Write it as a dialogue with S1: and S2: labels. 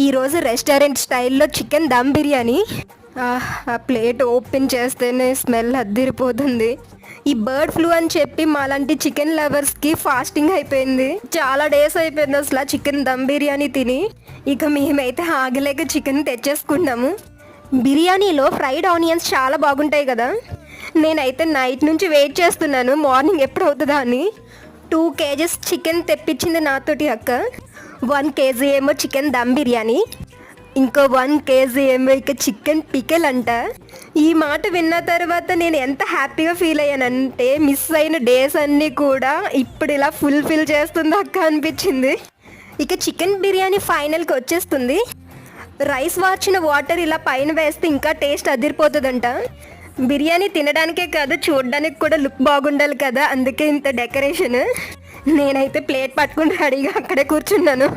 S1: ఈరోజు రెస్టారెంట్ స్టైల్లో చికెన్ దమ్ బిర్యానీ. ఆ ప్లేట్ ఓపెన్ చేస్తేనే స్మెల్ అద్దిరిపోతుంది. ఈ బర్డ్ ఫ్లూ అని చెప్పి మాలాంటి చికెన్ లవర్స్కి ఫాస్టింగ్ అయిపోయింది. చాలా డేస్ అయిపోయింది అసలు చికెన్ దమ్ బిర్యానీ తిని. ఇక మేమైతే ఆగలేక చికెన్ తెచ్చేసుకున్నాము. బిర్యానీలో ఫ్రైడ్ ఆనియన్స్ చాలా బాగుంటాయి కదా. నేనైతే నైట్ నుంచి వెయిట్ చేస్తున్నాను మార్నింగ్ ఎప్పుడు అవుతుందా అని. 2 kgs చికెన్ తెప్పించింది నాతోటి అక్క. 1 kg ఏమో చికెన్ దమ్ బిర్యానీ, ఇంకో 1 kg ఏమో ఇక చికెన్ పికెల్ అంట. ఈ మాట విన్న తర్వాత నేను ఎంత హ్యాపీగా ఫీల్ అయ్యానంటే మిస్ అయిన డేస్ అన్నీ కూడా ఇప్పుడు ఇలా ఫుల్ఫిల్ చేస్తుంది అక్క అనిపించింది. ఇక చికెన్ బిర్యానీ ఫైనల్కి వచ్చేస్తుంది. రైస్ వార్చిన వాటర్ ఇలా పైన వేస్తే ఇంకా టేస్ట్ అదిరిపోతుందంట. బిర్యానీ తినడానికే కాదు చూడడానికి కూడా లుక్ బాగుండాలి కదా, అందుకే ఇంత డెకరేషన్. నేనైతే ప్లేట్ పట్టుకుని రెడీగా అక్కడే కూర్చున్నాను.